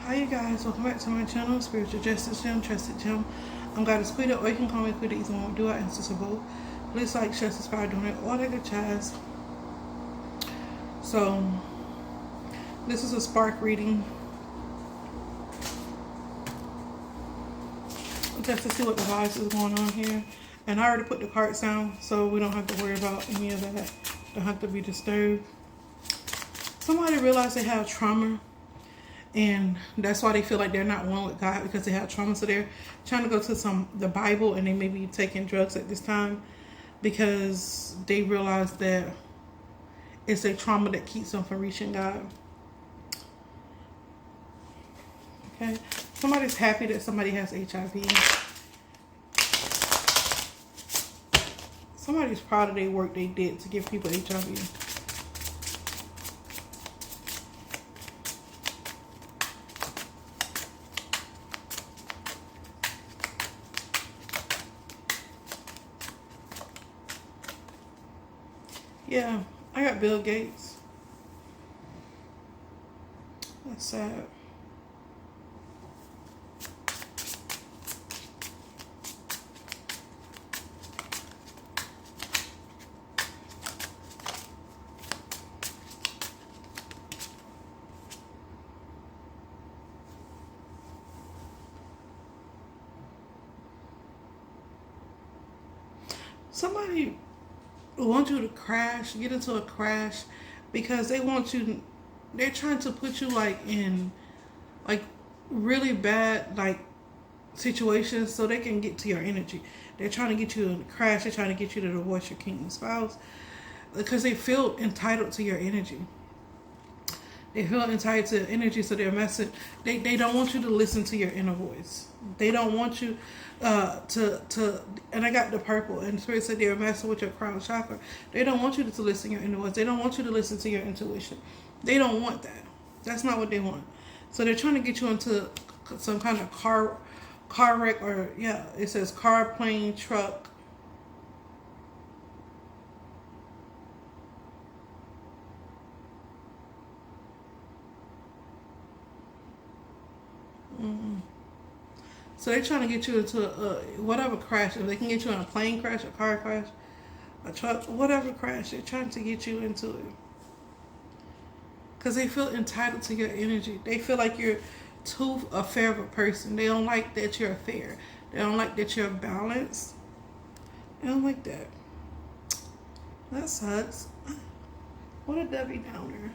Hi you guys, welcome back to my channel, Spiritual Justice Gem, Trusted Gem. I'm Goddess Quita, or you can call me Quita, either one. Do I answer to both? Please like, share, subscribe, donate, all that good jazz. So, this is a spark reading. Just to see what the vibes is going on here. And I already put the cards down, so we don't have to worry about any of that. Don't have to be disturbed. Somebody realized they have trauma. And that's why they feel like they're not one with God, because they have trauma. So they're trying to go to the Bible, and they may be taking drugs at this time because they realize that it's a trauma that keeps them from reaching God. Okay. Somebody's happy that somebody has HIV. Somebody's proud of their work they did to give people HIV. Yeah, I got Bill Gates. That's sad. Somebody want you to crash, get into a crash, because they want you, they're trying to put you like in like really bad like situations so they can get to your energy. They're trying to get you to crash, they're trying to get you to divorce your king and spouse because they feel entitled to your energy. They feel entitled to energy, so they're messing. They don't want you to listen to your inner voice. They don't want you to. And I got the purple, and Spirit said they're messing with your crown chakra. They don't want you to listen to your inner voice. They don't want you to listen to your intuition. They don't want that. That's not what they want. So they're trying to get you into some kind of car wreck, or yeah, it says car, plane, truck. So they're trying to get you into whatever crash. If they can get you in a plane crash, a car crash, a truck, whatever crash, they're trying to get you into it. Because they feel entitled to your energy. They feel like you're too fair of a person. They don't like that you're fair. They don't like that you're balanced. They don't like that. That sucks. What a Debbie Downer.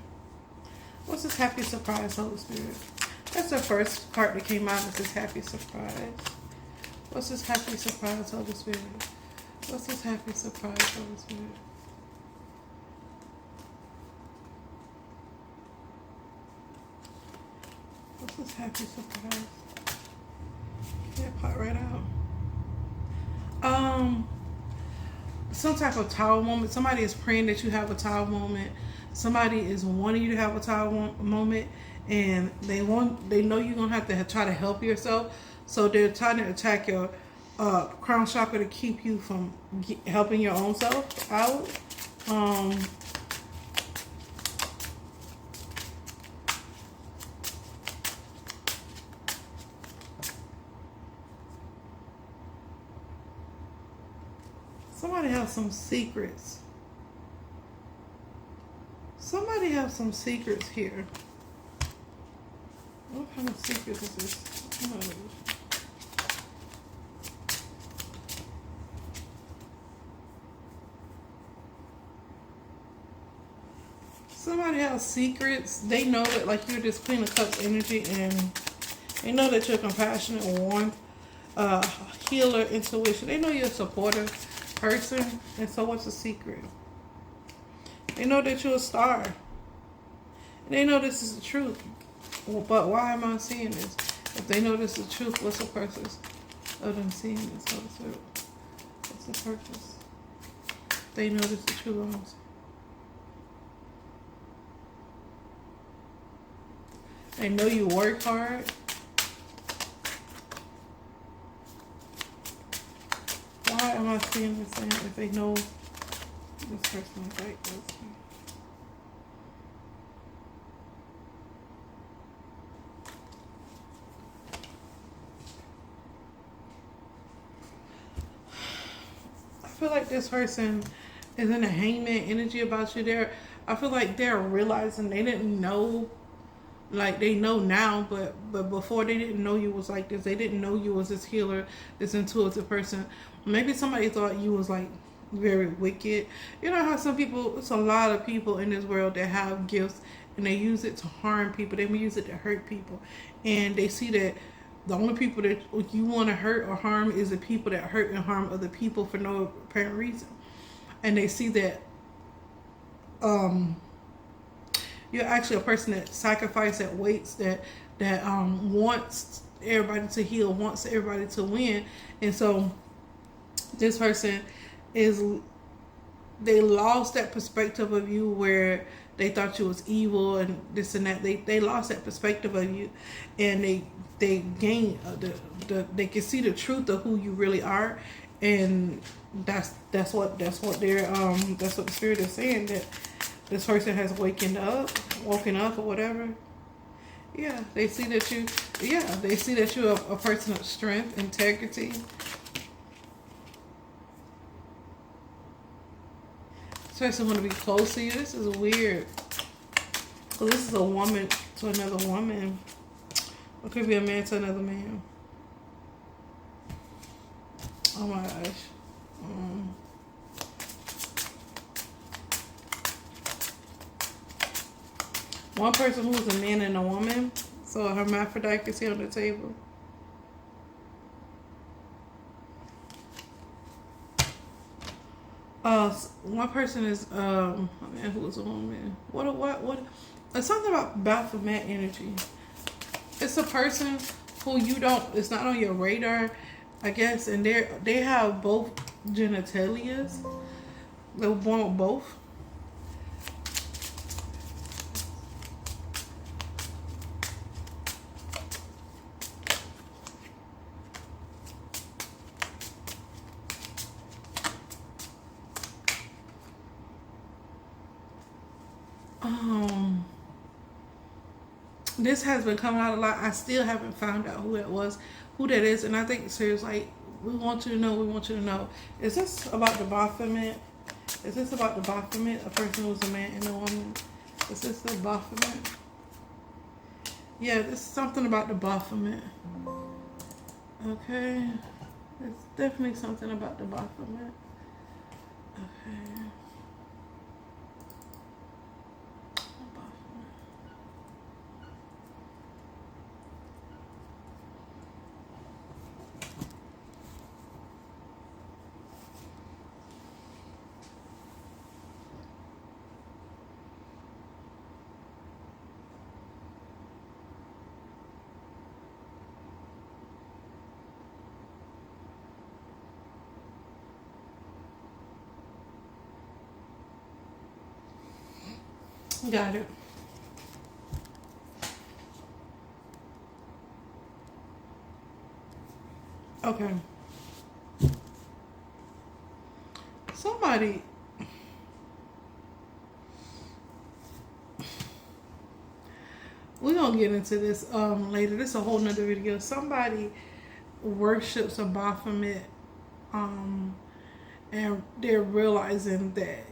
What's this happy surprise, Holy Spirit? That's the first card that came out. This is happy surprise. What's this happy surprise, Holy Spirit? What's this happy surprise, Holy Spirit? What's this happy surprise? That part right out. Some type of tower moment. Somebody is praying that you have a tower moment. Somebody is wanting you to have a tower moment, and they know you're gonna have to try to help yourself. So they're trying to attack your crown chakra to keep you from helping your own self out. Somebody has some secrets. Somebody has some secrets here. What kind of secrets is this? Somebody has secrets. They know that, like, you're this Queen of Cups energy, and they know that you're compassionate, warmth, healer, intuition. They know you're a supportive person. And so what's the secret? They know that you're a star. And they know this is the truth. But why am I seeing this? If they know this is the truth, what's the purpose of them seeing this? What's the purpose? They know this is the truth. They know you work hard. Why am I seeing this thing if they know this person is like this? feel like this person is in a hangman energy about you. I feel like they're realizing they didn't know, like they know now, but before they didn't know you was like this. They didn't know you was this healer, this intuitive person. Maybe somebody thought you was like very wicked. You know how some people, it's a lot of people in this world that have gifts and they use it to harm people. They use it to hurt people, and they see that the only people that you want to hurt or harm is the people that hurt and harm other people for no apparent reason. And they see that you're actually a person that sacrifices, that waits, that wants everybody to heal, wants everybody to win. And so this person is, they lost that perspective of you where they thought you was evil and this and that. They lost that perspective of you, and they gain they can see the truth of who you really are. And that's what the spirit is saying, that this person has woken up or whatever. Yeah, they see that you're a person of strength, integrity. This person want to be close to you. This is weird. So this is a woman to another woman. It could be a man to another man. Oh my gosh. One person who's a man and a woman. So a hermaphrodite is here on the table. One person is a man who is a woman. What? It's something about Baphomet energy. It's a person who you don't. It's not on your radar, I guess. And they have both genitalias. They were born with both. This has been coming out a lot. I still haven't found out who that is, and I think seriously, like, we want you to know. Is this about the Baphomet? Is this about the Baphomet? A person who's a man and a woman? Is this the Baphomet? Yeah, this is something about the Baphomet. Okay. It's definitely something about the Baphomet. Okay. Got it. Okay. Somebody. We're gonna get into this later. This is a whole nother video. Somebody worships a Baphomet, and they're realizing that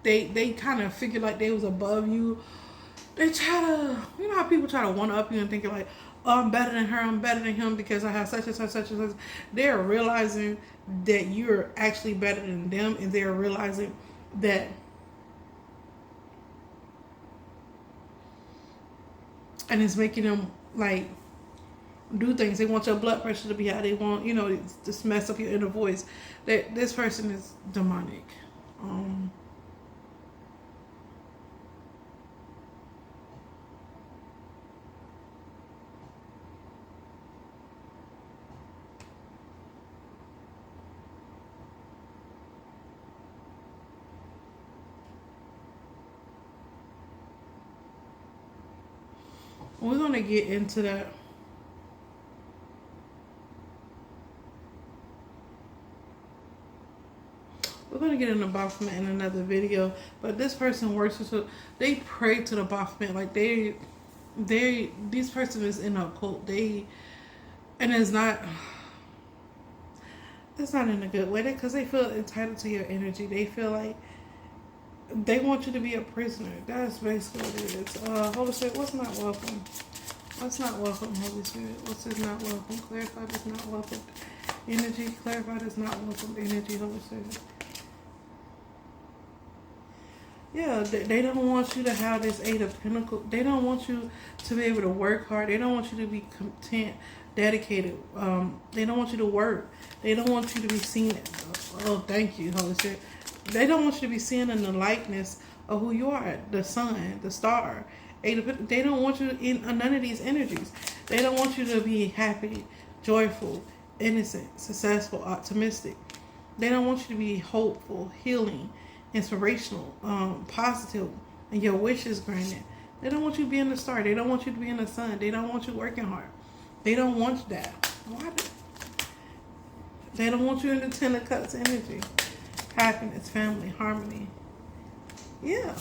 they kind of figure like they was above you. They try to, you know how people try to one up you and thinking like, oh, I'm better than her, I'm better than him because I have such and such, such and such. They're realizing that you're actually better than them, and they're realizing that and it's making them like do things. They want your blood pressure to be high. They want, you know, just mess up your inner voice. That this person is demonic. We're gonna get into that. We're gonna get into Baphomet in another video. But this person worships. They pray to the Baphomet. Like this person is in a cult. And it's It's not in a good way, because they feel entitled to your energy. They feel like they want you to be a prisoner. That's basically what it is. Holy Spirit, what's not welcome? What's not welcome, Holy Spirit? What's is not welcome? Clarified is not welcome. Energy, clarified is not welcome. Energy, Holy Spirit. Yeah, they don't want you to have this Eight of Pentacles. They don't want you to be able to work hard. They don't want you to be content, dedicated. They don't want you to work. They don't want you to be seen. Oh, thank you, Holy Spirit. They don't want you to be seen in the likeness of who you are, the sun, the star. They don't want you in none of these energies. They don't want you to be happy, joyful, innocent, successful, optimistic. They don't want you to be hopeful, healing, inspirational, positive, and your wishes granted. They don't want you to be in the star. They don't want you to be in the sun. They don't want you working hard. They don't want that. Why? They don't want you in the Ten of Cups energy. Happiness, family, harmony. Yeah.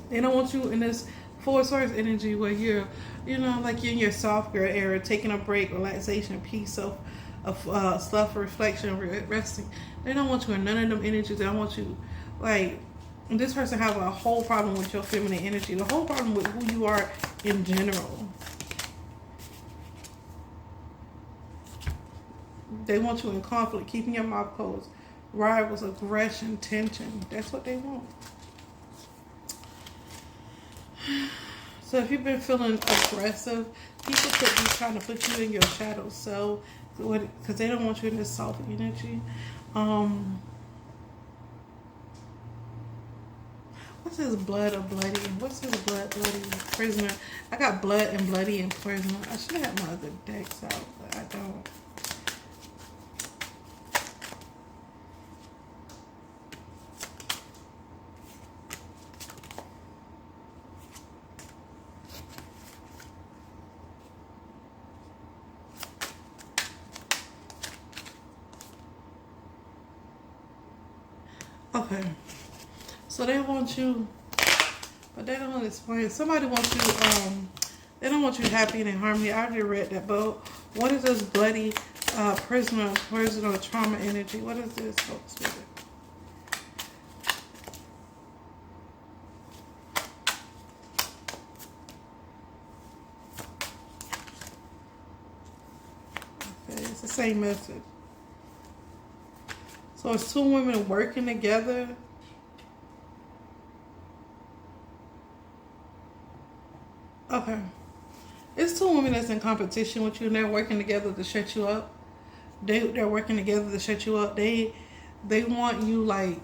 They don't want you in this Four of Swords energy where you're, like you're in your soft girl era, taking a break, relaxation, peace, of self-reflection, resting. They don't want you in none of them energies. They don't want you, like, this person have a whole problem with your feminine energy. The whole problem with who you are in general. They want you in conflict, keeping your mouth closed, rivals, aggression, tension. That's what they want. So if you've been feeling aggressive, people could be trying to put you in your shadow self, because they don't want you in this soft energy. What's his blood or bloody? What's his blood, bloody, prisoner? I got blood and bloody and prisoner. I should have my other decks out, but I don't. Okay, so they want you, but they don't explain. Somebody wants you, they don't want you happy and in harmony. I already read that, but what is this bloody prisoner trauma energy? What is this, folks? Okay, it's the same message. So it's two women working together. Okay. It's two women that's in competition with you, and they're working together to shut you up. They're working together to shut you up. They want you, like,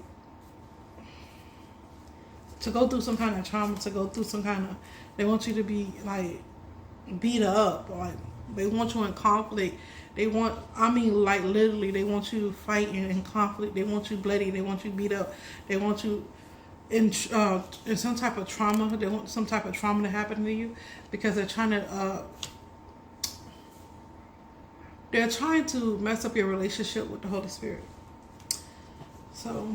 to go through some kind of trauma, to go through some kind of, they want you to be, like, beat up. Like, they want you in conflict. They want, like, literally, they want you fighting in conflict. They want you bloody. They want you beat up. They want you in some type of trauma. They want some type of trauma to happen to you, because they're trying to mess up your relationship with the Holy Spirit. So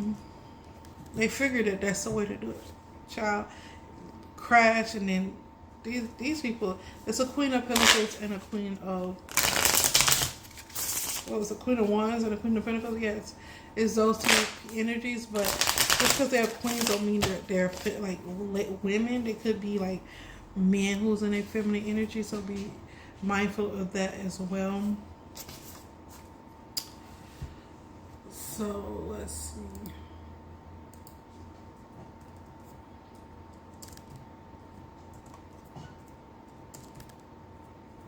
they figured that that's the way to do it. Child, crash, and then these people, it's a Queen of Pentacles and a Queen of, what was a Queen of Wands and a Queen of Pentacles? Yes, it's those two energies, but just because they're queens don't mean that they're like women. They could be like men who's in their feminine energy, so be mindful of that as well. So let's see.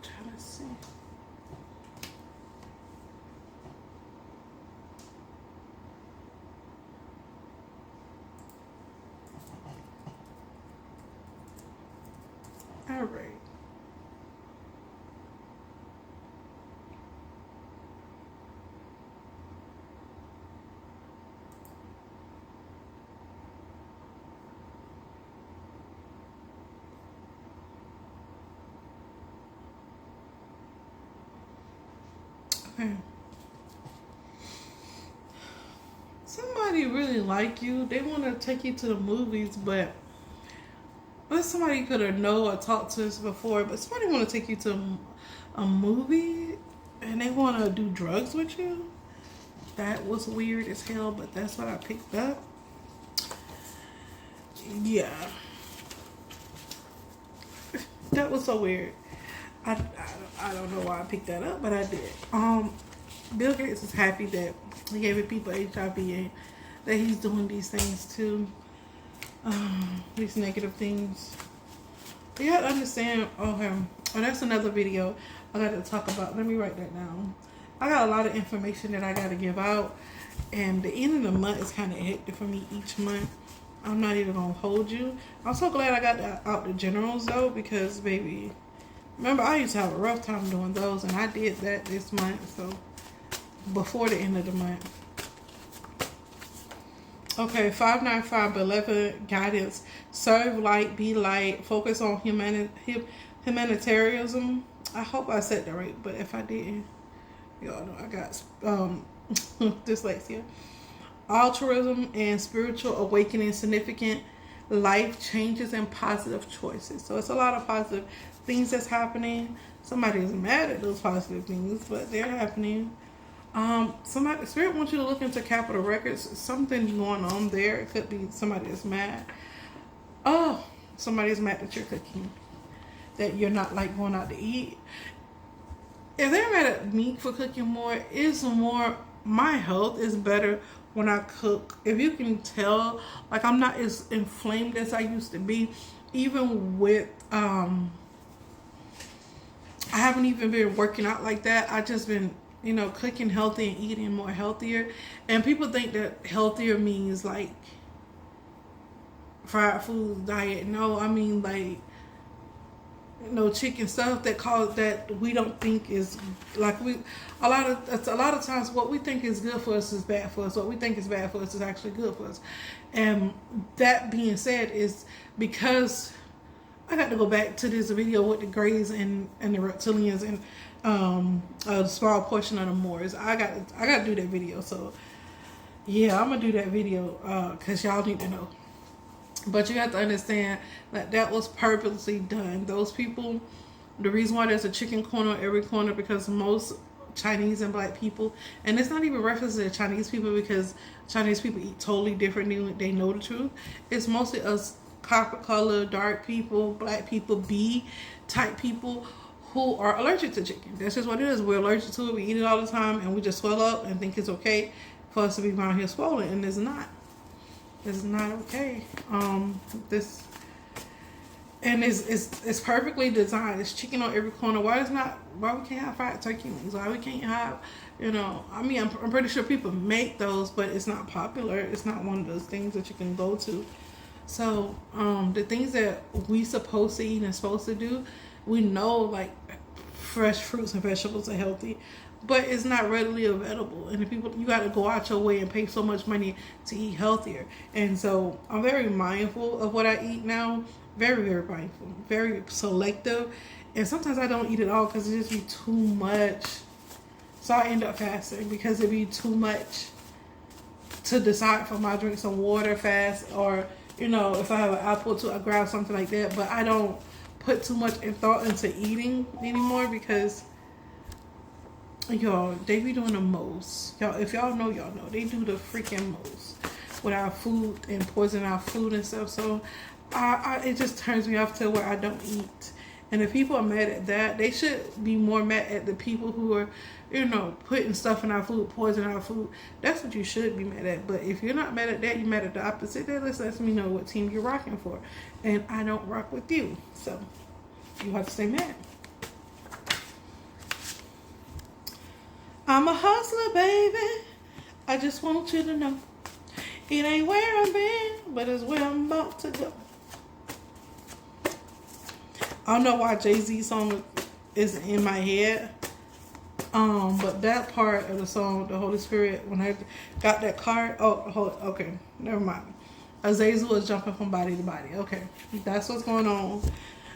Trying to see. All right. Okay. Somebody really like you. They want to take you to the movies, but somebody could have known or talked to us before, but somebody want to take you to a movie, and they want to do drugs with you. That was weird as hell, but that's what I picked up. Yeah. That was so weird. I don't know why I picked that up, but I did. Bill Gates is happy that he gave people HIV and that he's doing these things too. These negative things. You have to understand. Okay. Oh, that's another video I got to talk about. Let me write that down. I got a lot of information that I got to give out, and the end of the month is kind of hectic for me each month. I'm not even gonna hold you. I'm so glad I got out the generals though, because baby, remember I used to have a rough time doing those, and I did that this month. So before the end of the month. Okay, 595 benevolent guidance. Serve light, be light. Focus on humanitarianism. I hope I said that right, but if I didn't, y'all know I got dyslexia. Altruism and spiritual awakening, significant life changes and positive choices. So it's a lot of positive things that's happening. Somebody is mad at those positive things, but they're happening. Spirit wants you to look into Capitol Records. Something going on there. It could be somebody that's mad. Oh, somebody's mad that you're cooking, that you're not like going out to eat. If they're mad at me for cooking more, it's more, my health is better when I cook. If you can tell, like I'm not as inflamed as I used to be, even with I haven't even been working out like that. I just been, you know, cooking healthy and eating more healthier. And people think that healthier means like fried food diet. No, I mean like, you know, chicken stuff that we don't think is like a lot of times what we think is good for us is bad for us. What we think is bad for us is actually good for us. And that being said, is because I got to go back to this video with the Greys and the reptilians and a small portion of the Moors. I got to do that video. So yeah, I'm gonna do that video because y'all need to know. But you have to understand that was purposely done. Those people, the reason why there's a chicken corner on every corner, because most Chinese and black people, and it's not even reference to Chinese people, because Chinese people eat totally differently. They know the truth. It's mostly us copper color, dark people, black people, B type people who are allergic to chicken. That's just what it is. We're allergic to it. We eat it all the time, and we just swell up and think it's okay for us to be around here swollen, and it's not. It's not okay. It's perfectly designed. It's chicken on every corner. Why we can't have fried turkey wings? Why we can't have, you know, I mean, I'm pretty sure people make those, but it's not popular. It's not one of those things that you can go to. So, the things that we supposed to eat and supposed to do, we know like fresh fruits and vegetables are healthy, but it's not readily available. And the people, you got to go out your way and pay so much money to eat healthier. And so I'm very mindful of what I eat now. Very, very mindful. Very selective. And sometimes I don't eat it all because it just be too much. So I end up fasting because it be too much to decide if I'm going to drink some water fast, or, you know, if I have an apple too, I grab something like that. But I don't put too much thought into eating anymore because, y'all, they be doing the most. Y'all, if y'all know, y'all know. They do the freaking most with our food and poison our food and stuff. So it just turns me off to where I don't eat. And if people are mad at that, they should be more mad at the people who are, you know, putting stuff in our food, poisoning our food. That's what you should be mad at. But if you're not mad at that, you're mad at the opposite. That lets me know what team you're rocking for. And I don't rock with you. So you have to stay mad. I'm a hustler, baby. I just want you to know. It ain't where I've been, but it's where I'm about to go. I don't know why Jay-Z song is in my head. But that part of the song, the Holy Spirit, when I got that card, okay, never mind. Azazel is jumping from body to body. Okay, that's what's going on.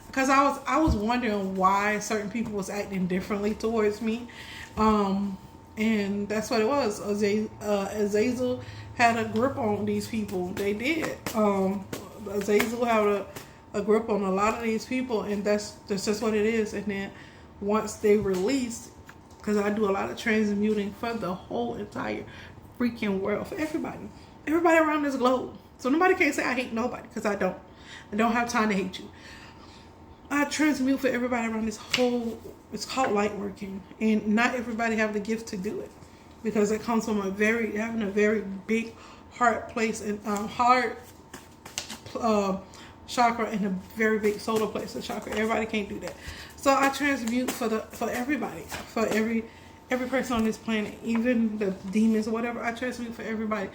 Because I was wondering why certain people was acting differently towards me. And that's what it was. Azazel had a grip on these people. They did. Azazel had a grip on a lot of these people, and that's just what it is. And then once they release, because I do a lot of transmuting for the whole entire freaking world, for everybody around this globe. So nobody can say I hate nobody, because I don't. I don't have time to hate you. I transmute for everybody around this whole. It's called light working, and not everybody have the gift to do it, because it comes from having a very big heart place and heart chakra and a very big solar plexus chakra. Everybody can't do that. So I transmute for everybody, for every person on this planet, even the demons or whatever. I transmute for everybody,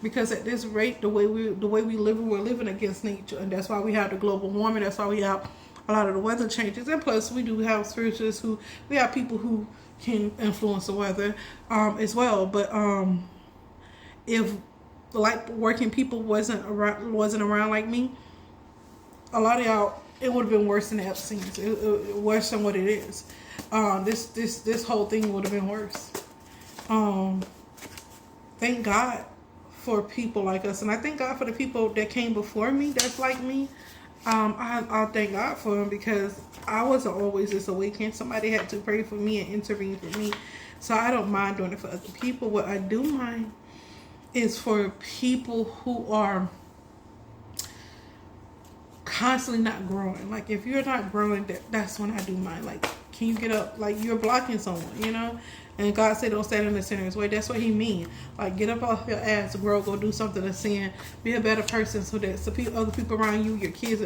because at this rate, the way we live, we're living against nature, and that's why we have the global warming. That's why we have a lot of the weather changes, and plus we do have spiritualists we have people who can influence the weather as well. But if like working people wasn't around like me, a lot of y'all, it would have been worse than the Epstein's. Worse than what it is. This whole thing would have been worse. Thank God for people like us, and I thank God for the people that came before me that's like me. I thank God for them, because I wasn't always this awakened. Somebody had to pray for me and intervene for me. So I don't mind doing it for other people. What I do mind is for people who are constantly not growing. Like, if you're not growing, that's when I do mind. Like, can you get up? Like, you're blocking someone, you know? And God said don't stand in the sinner's way. That's what he mean. Like, get up off your ass, grow, go do something to sin, be a better person, so that other people around you, your kids,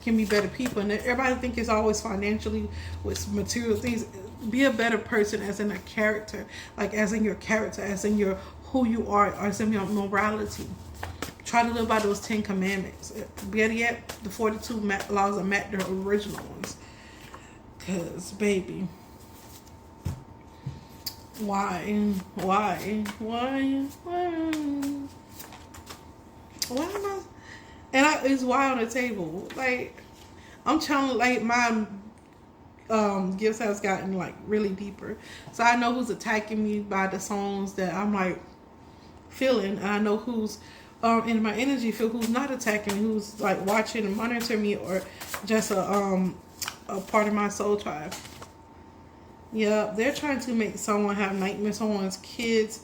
can be better people. And everybody think it's always financially with material things. Be a better person as in a character, like as in your character, as in your who you are, as in your morality. Try to live by those 10 commandments. Better yet, the 42 laws of Matt, the original ones. Because, baby, why am I? And it's why on the table. Like, I'm telling, like, my gifts has gotten like really deeper. So I know who's attacking me by the songs that I'm like feeling, and I know who's in my energy field who's not attacking me, who's like watching and monitoring me, or just a part of my soul tribe. Yeah, they're trying to make someone have nightmares, someone's kids.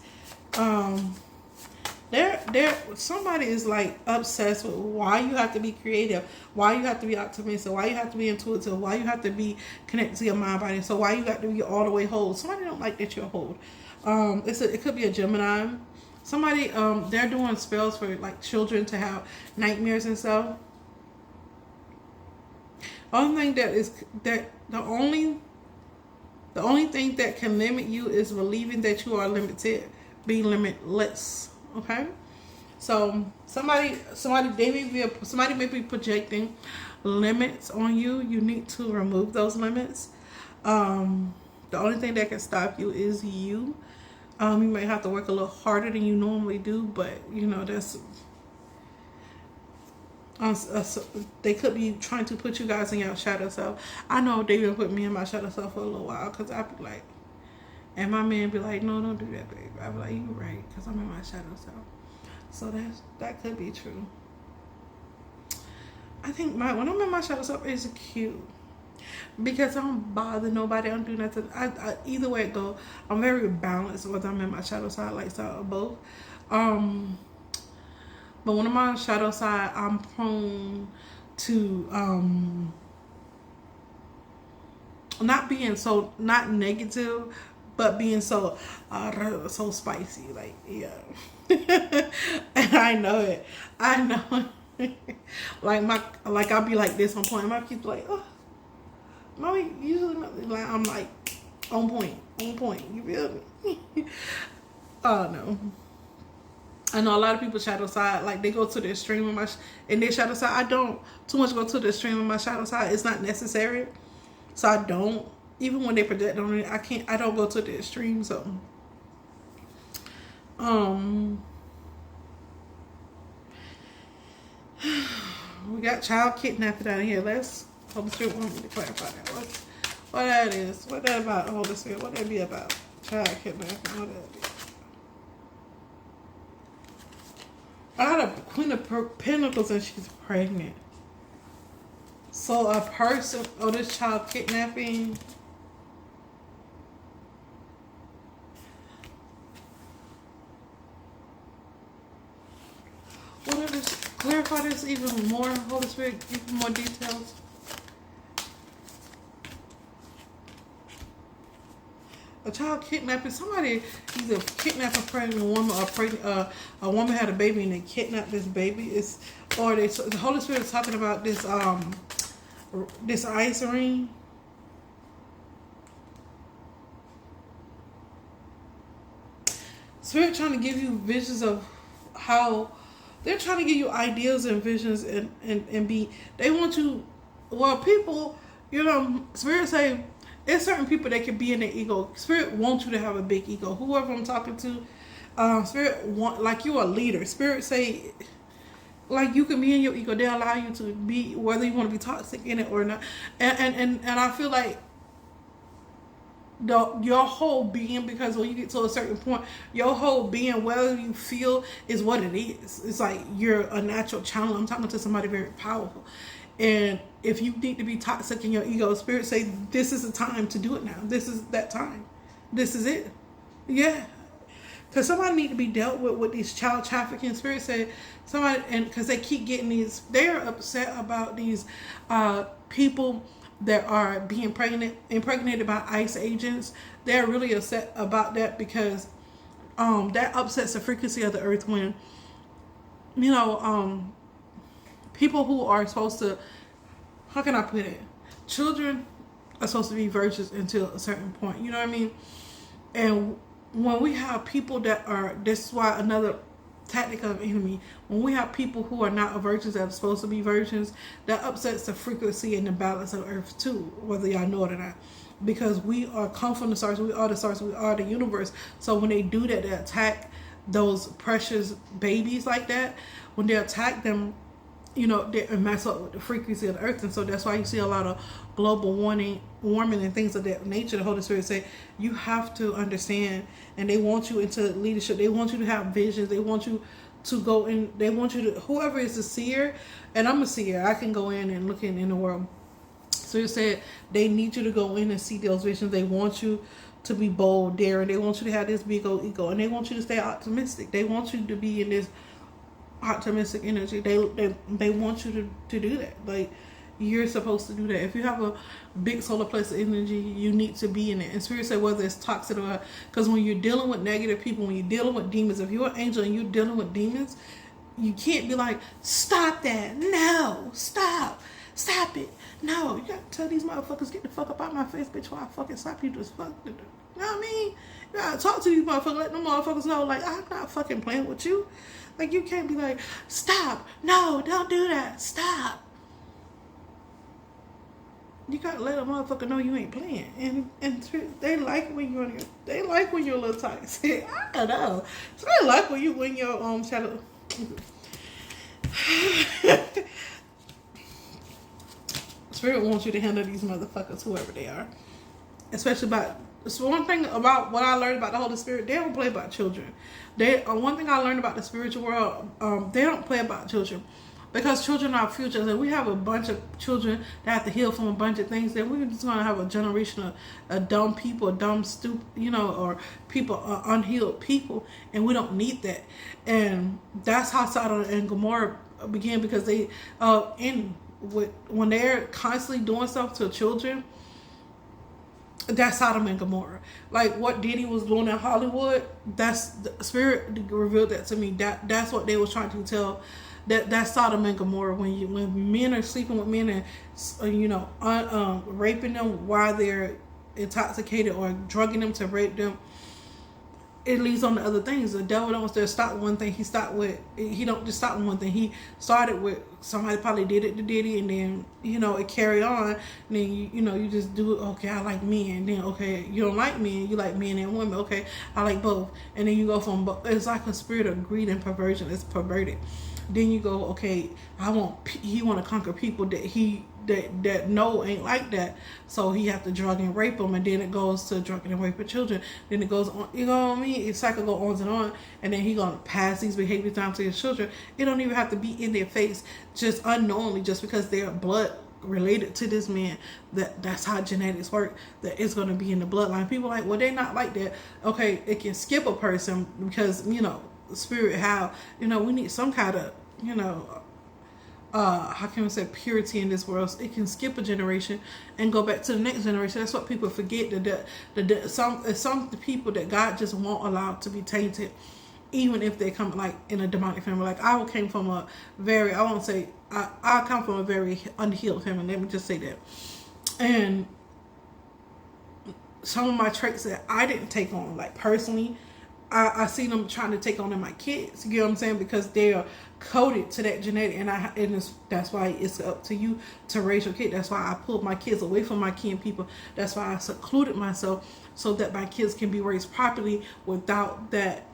Somebody is like obsessed with why you have to be creative, why you have to be optimistic, why you have to be intuitive, why you have to be connected to your mind body, so why you got to be all the way whole. Somebody don't like that you're whole. It could be a Gemini. Somebody they're doing spells for like children to have nightmares and stuff. Only thing the only thing that can limit you is believing that you are limited, be limitless. Okay, so somebody may be projecting limits on you. You need to remove those limits. The only thing that can stop you is you. You may have to work a little harder than you normally do, but you know that's. They could be trying to put you guys in your shadow self. I know they've been putting me in my shadow self for a little while, because I be like, and my man be like, no, don't do that, babe. I be like, you right, because I'm in my shadow self. So that could be true. I think when I'm in my shadow self, it's cute, because I don't bother nobody. I don't do nothing. I either way it go, I'm very balanced whether I'm in my shadow side, light side, or both. But when I'm on the shadow side, I'm prone to not negative, but being so spicy. Like, yeah. And I know it. I know it. like I'll be like this on point. My kids be like, oh, mommy, usually like I'm like on point. You feel me? Oh no. I know a lot of people shadow side, like they go to the extreme of in their shadow side. I don't too much go to the extreme of my shadow side. It's not necessary. So I don't, even when they project on it, I don't go to the extreme. So we got child kidnapping down here. Let's Holy Spirit want me to clarify that. What that is. What that about, Holy Spirit? What that be about? Child kidnapping. What that be? I got a Queen of Pentacles and she's pregnant. So a person, this child kidnapping. clarify this even more, Holy Spirit? Even more details. A child kidnapping, somebody either kidnapped a pregnant woman or a woman had a baby and they kidnapped this baby. The Holy Spirit is talking about this ice ring. Spirit trying to give you visions of how they're trying to give you ideas and visions and be, they want you, well, people, Spirit say, there's certain people that can be in their ego. Spirit wants you to have a big ego. Whoever I'm talking to, Spirit want, like, you're a leader. Spirit say, like, you can be in your ego. They allow you to be, whether you want to be toxic in it or not. And I feel like your whole being, because when you get to a certain point, your whole being, whether you feel, is what it is. It's like you're a natural channel. I'm talking to somebody very powerful. And if you need to be toxic in your ego, Spirit say, this is the time to do it now. This is that time. This is it. Yeah. Because somebody need to be dealt with these child trafficking. Spirit say, somebody, and because they keep getting these, they're upset about these people that are being impregnated by ICE agents. They're really upset about that because that upsets the frequency of the earth when, people who are supposed to, how can I put it? Children are supposed to be virgins until a certain point. You know what I mean? And when we have people that are, this is why another tactic of the enemy, when we have people who are not virgins that are supposed to be virgins, that upsets the frequency and the balance of earth too, whether y'all know it or not. Because we are come from the stars, we are the stars, we are the universe. So when they do that, they attack those precious babies like that. When they attack them, they mess up with the frequency of the earth. And so that's why you see a lot of global warming and things of that nature. The Holy Spirit say, you have to understand, and they want you into leadership. They want you to have visions. They want you to go in. They want you to, whoever is a seer, and I'm a seer, I can go in and look in the world. So you said they need you to go in and see those visions. They want you to be bold, daring. They want you to have this big old ego, and they want you to stay optimistic. They want you to be in this optimistic energy. They want you to do that. Like, you're supposed to do that. If you have a big solar plexus energy, you need to be in it. And Spirit said, whether it's toxic or, because when you're dealing with negative people, when you're dealing with demons, if you're an angel and you're dealing with demons, you can't be like, stop that. No, stop it. No, you gotta tell these motherfuckers, get the fuck up out my face, bitch, while I fucking slap you just fuck. You know what I mean? You gotta talk to these motherfuckers, let them motherfuckers know, like, I'm not fucking playing with you. Like, you can't be like, stop. No, don't do that. Stop. You gotta let a motherfucker know you ain't playing. And they like when you're they like when you're a little toxic. I don't know. So they like when you're shadow. Spirit wants you to handle these motherfuckers, whoever they are. Especially about, so one thing about what I learned about the Holy Spirit, they don't play about children. One thing I learned about the spiritual world, they don't play about children. Because children are our future. And we have a bunch of children that have to heal from a bunch of things. Then we're just going to have a generation of dumb people, dumb, stupid, or people, unhealed people. And we don't need that. And that's how Sodom and Gomorrah began, because they, when they're constantly doing stuff to children, that's Sodom and Gomorrah. Like what Diddy was doing in Hollywood, that's the Spirit revealed that to me. That's what they was trying to tell. That's Sodom and Gomorrah. When men are sleeping with men and raping them while they're intoxicated, or drugging them to rape them, it leads on to other things. The devil don't just stop one thing. He don't just stop with one thing. He started with somebody probably did it to Diddy, and then it carry on. And then you just do it. Okay, I like men. And then okay, you don't like men. You like men and women. Okay, I like both. And then you go from both. It's like a spirit of greed and perversion. It's perverted. Then you go, okay, he want to conquer people that no ain't like that, so he have to drug and rape them, and then it goes to drugging and raping children. Then it goes on, you know what I mean? It's cycle go on and on, and then he gonna pass these behaviors down to his children. It don't even have to be in their face, just unknowingly, just because they're blood related to this man. That's how genetics work. That it's gonna be in the bloodline. People like, well, they're not like that. Okay, it can skip a person because spirit, how we need some kind of how can we say, purity in this world. So it can skip a generation and go back to the next generation. That's what people forget, that some people that God just won't allow to be tainted, even if they come like in a demonic family. Like I came from a very, I won't say, I come from a very unhealed family, let me just say that. And some of my traits that I didn't take on, like personally, I see them trying to take on in my kids. You know what I'm saying? Because they are coded to that genetic, and that's why it's up to you to raise your kid. That's why I pulled my kids away from my kin people. That's why I secluded myself so that my kids can be raised properly without that,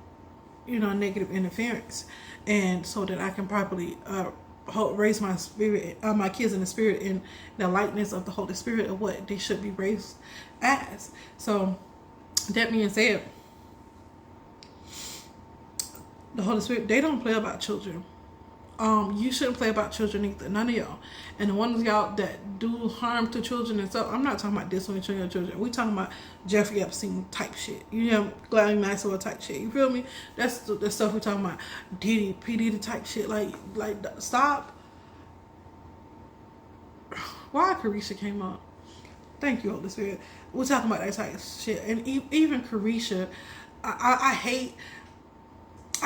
negative interference, and so that I can properly raise my spirit, my kids in the spirit, in the likeness of the Holy Spirit of what they should be raised as. So that being said, the Holy Spirit, they don't play about children. You shouldn't play about children either, none of y'all. And the ones of y'all that do harm to children and stuff, I'm not talking about disciplining your children. We talking about Jeffrey Epstein type shit. Ghislaine Maxwell type shit. You feel me? That's the stuff we talking about. P. Diddy type shit. Like stop. Why Carisha came up? Thank you, Holy Spirit. We're talking about that type of shit. And even Carisha, I hate.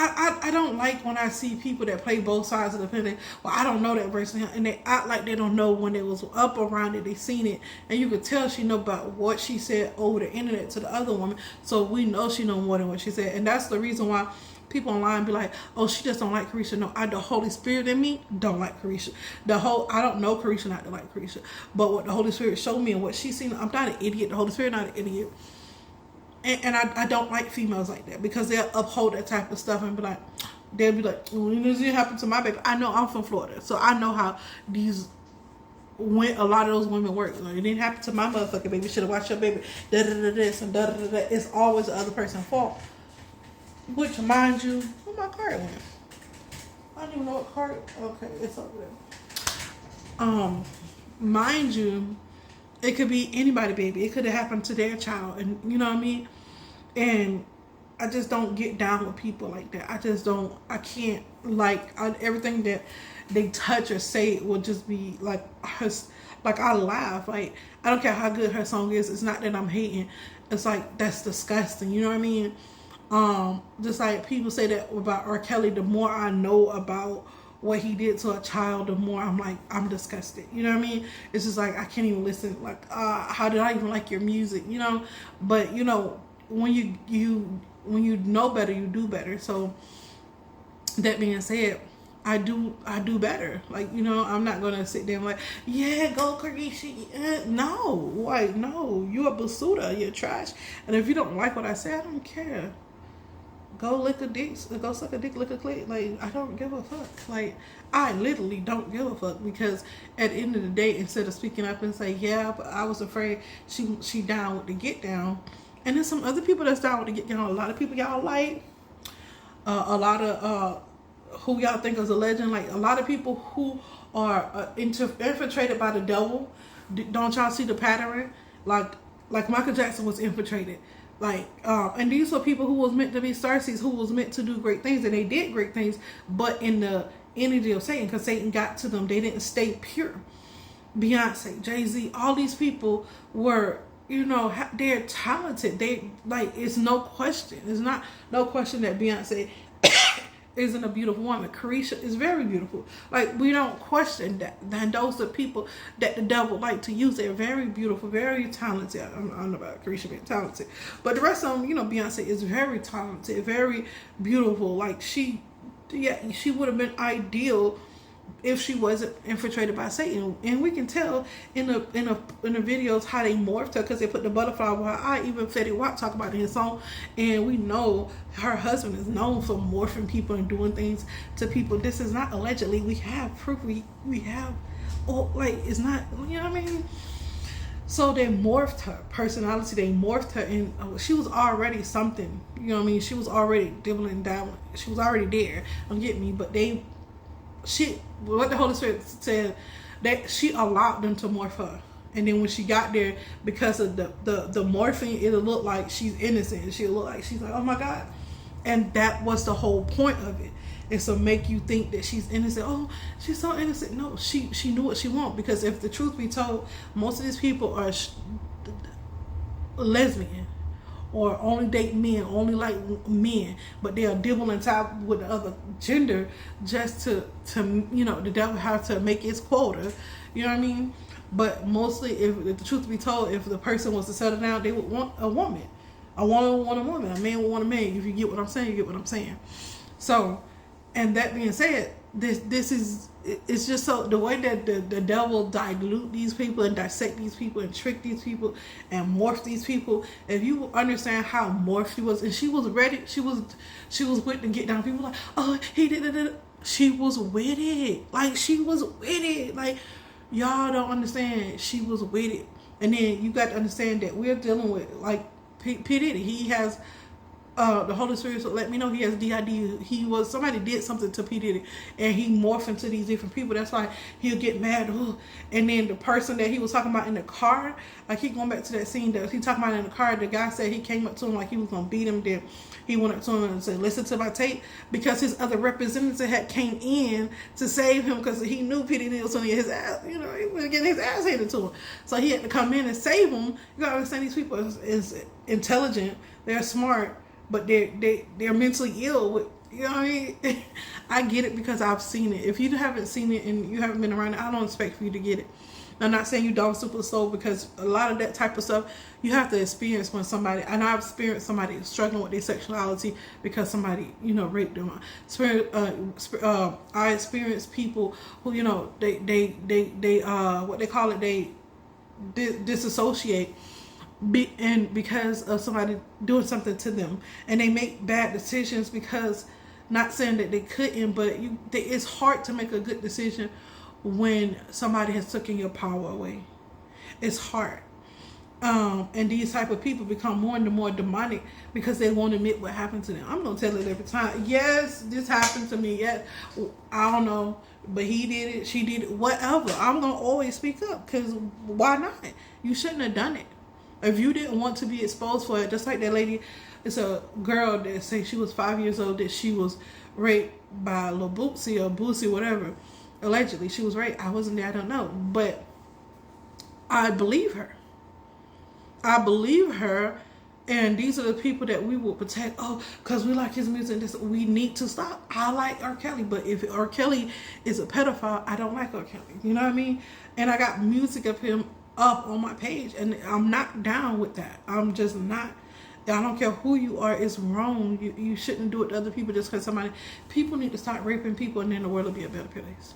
I don't like when I see people that play both sides of the fence. Well, I don't know that person, and they act like they don't know when they was up around it, they seen it, and you could tell she know about what she said over the internet to the other woman. So we know she know more than what she said, and that's the reason why people online be like, "Oh, she just don't like Carisha." No, the Holy Spirit in me don't like Carisha. I don't know Carisha not to like Carisha, but what the Holy Spirit showed me and what she seen, I'm not an idiot. The Holy Spirit not an idiot. And I don't like females like that, because they'll uphold that type of stuff and be like, when this happened to my baby. I know, I'm from Florida, so I know how a lot of those women work. Like, it didn't happen to my motherfucking baby. Should have watched your baby. Da da da this and da da da. It's always the other person's fault. Which, mind you, where my card went? I don't even know what card. Okay, it's over there. Mind you, it could be anybody, baby. It could have happened to their child, and you know what I mean? And I just don't get down with people like that. I can't, everything that they touch or say will just be like I laugh. Like, I don't care how good her song is. It's not that I'm hating. It's like, that's disgusting. You know what I mean? Just like people say that about R. Kelly, the more I know about what he did to a child, the more I'm like, I'm disgusted. You know what I mean? It's just like, I can't even listen. Like, how did I even like your music? But when you know better, you do better. So that being said, I do better. Like, I'm not gonna sit there and like, yeah, go Carisha. No, like, no, you a basuda, you're trash. And if you don't like what I say, I don't care. Go lick a dick, go suck a dick, lick a clit. Like, I don't give a fuck. Like, I literally don't give a fuck, because at the end of the day, instead of speaking up and say, yeah, but I was afraid she down with the get down. And there's some other people that's down with the get down. A lot of people y'all like, a lot of who y'all think is a legend. Like, a lot of people who are infiltrated by the devil. Don't y'all see the pattern? Like Michael Jackson was infiltrated. And these were people who was meant to be starseeds, who was meant to do great things, and they did great things, but in the energy of Satan, because Satan got to them. They didn't stay pure. Beyonce, Jay-Z, all these people were, they're talented. It's no question. It's not no question that Beyonce isn't a beautiful woman. Carisha is very beautiful. Like, we don't question that. And those are people that the devil like to use. They're very beautiful, very talented. I don't know about Carisha being talented, but the rest of them, Beyonce is very talented, very beautiful. Like, she would have been ideal if she wasn't infiltrated by Satan. And we can tell in the videos how they morphed her, because they put the butterfly over her eye. Even Fetty Wap talk about it in his song, and we know her husband is known for morphing people and doing things to people. This is not allegedly. We have proof. We have, it's not, you know what I mean? So they morphed her personality. They morphed her, and she was already something. You know what I mean? She was already dibbling down. She was already there. Don't get me, but what the Holy Spirit said, that she allowed them to morph her. And then when she got there, because of the morphing, it'll look like she's innocent. She'll look like she's like, oh my God. And that was the whole point of it. It's to make you think that she's innocent. Oh, she's so innocent. No, she knew what she wanted. Because if the truth be told, most of these people are lesbian or only date men, only like men, but they are dibble and top with the other gender just to the devil has to make its quota. You know what I mean? But mostly, if the truth be told, if the person was to settle down, they would want a woman. A woman would want a woman. A man would want a man. If you get what I'm saying, you get what I'm saying. So, and that being said, this is it's just so the way that the devil dilute these people and dissect these people and trick these people and morph these people. If you understand how morphed she was, and she was ready, she was with to get down. People like, oh, he did it. She was with it. Like, she was with it. Like, y'all don't understand. She was with it. And then you got to understand that we're dealing with, like, P. Diddy. He has the Holy Spirit let me know he has DID. Somebody did something to P. Diddy, and he morphed into these different people. That's why he'll get mad. Ooh. And then the person that he was talking about in the car, like, he going back to that scene that he talking about in the car. The guy said he came up to him like he was gonna beat him. Then he went up to him and said, "Listen to my tape," because his other representative had came in to save him because he knew P. Diddy was gonna get his ass. He was getting his ass handed to him. So he had to come in and save him. You gotta understand, these people is intelligent. They're smart. But they're mentally ill with, you know what I mean? I get it because I've seen it. If you haven't seen it and you haven't been around it, I don't expect for you to get it. I'm not saying you don't super slow, because a lot of that type of stuff you have to experience when somebody, and I've experienced somebody struggling with their sexuality because somebody, raped them. I experienced people who, they what they call it, they disassociate. And because of somebody doing something to them, and they make bad decisions because, not saying that they couldn't, but it's hard to make a good decision when somebody has taken your power away. It's hard. And these type of people become more and more demonic because they won't admit what happened to them. I'm gonna tell it every time. Yes, this happened to me. Yes, I don't know, but he did it, she did it, whatever. I'm gonna always speak up, because why not? You shouldn't have done it. If you didn't want to be exposed for it, just like that lady, it's a girl that say she was 5 years old, that she was raped by Lil Bootsy or Boosie, whatever. Allegedly, she was raped. I wasn't there, I don't know. But I believe her. And these are the people that we will protect. Oh, because we like his music. We need to stop. I like R. Kelly, but if R. Kelly is a pedophile, I don't like R. Kelly. You know what I mean? And I got music of him up on my page, and I'm not down with that. I'm just not. I don't care who you are. It's wrong. You shouldn't do it to other people just because people need to start raping people, and then the world will be a better place.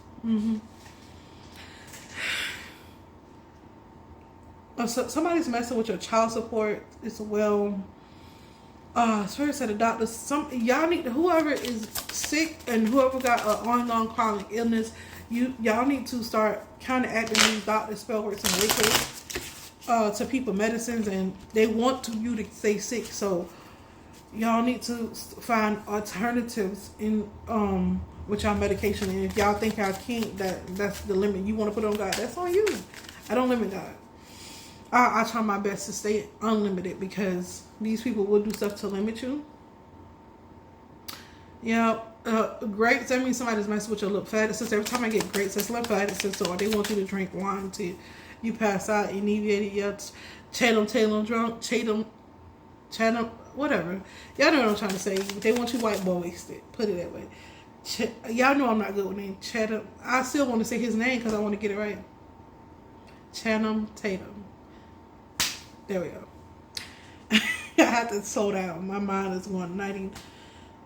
So somebody's messing with your child support as well. Spirit said the doctors. Y'all need to, whoever is sick and whoever got an ongoing chronic illness, y'all need to start counteracting these doctors, spell words, and wake to people medicines, and they want you to stay sick. So y'all need to find alternatives in with y'all medication. And if y'all think y'all can't, that's the limit you want to put on God, that's on you. I don't limit God. I try my best to stay unlimited, because these people will do stuff to limit you. Yeah, grapes, that means somebody's messing with your lymphatic. Every time I get grapes, that's lymphatic, or they want you to drink wine till you pass out, inebriated, Chatham drunk, whatever. Y'all know what I'm trying to say. They want you white boy wasted. Put it that way. Y'all know I'm not good with name. Chatham. I still want to say his name because I want to get it right. Channing Tatum. There we go. I had to slow down. My mind is going 90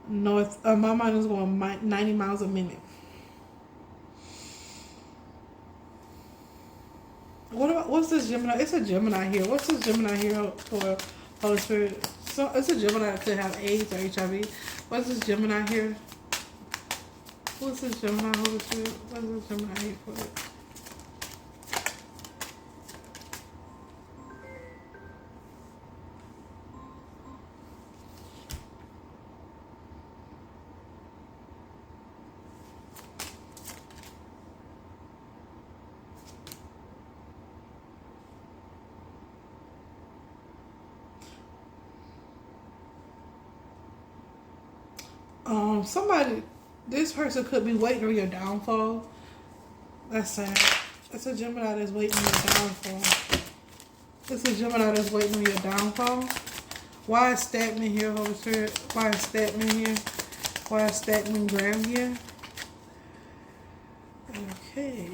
north. My mind is going 90 miles a minute. What's this Gemini? It's a Gemini here. What's this Gemini here for Holy Spirit? So it's a Gemini that could have AIDS or HIV. What's this Gemini here? What's this Gemini, Holy Spirit? What's this Gemini here for? Somebody, This person could be waiting on your downfall. That's sad. It's a Gemini that's waiting on your downfall. It's a Gemini that's waiting on your downfall. Why is Statman here, Holy Spirit? Why is Statman here? Why is Statman Graham here? Okay.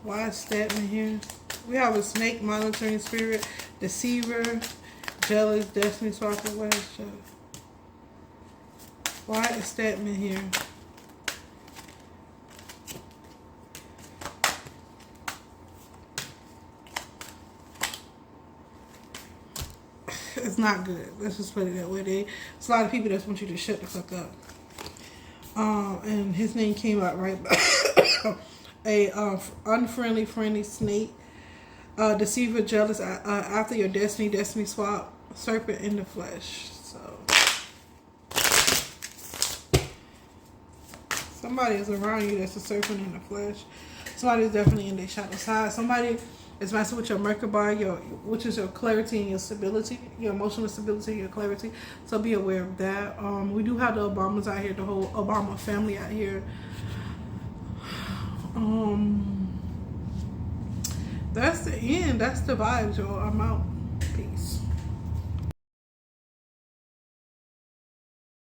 Why is Statman here? We have a snake, monitoring spirit, deceiver, jealous, destiny swapper. What is jealous? Why is Statman here? It's not good. Let's just put it that way. There's a lot of people that want you to shut the fuck up. And his name came out right. A unfriendly, friendly snake, deceiver, jealous, after your destiny swap, serpent in the flesh. So somebody is around you that's a serpent in the flesh. Somebody is definitely in their shadow side. Somebody is messing with your Merkaba, which is your clarity and your stability, your emotional stability, your clarity. So be aware of that. We do have the Obamas out here, the whole Obama family out here. That's the end. That's the vibes, y'all. I'm out.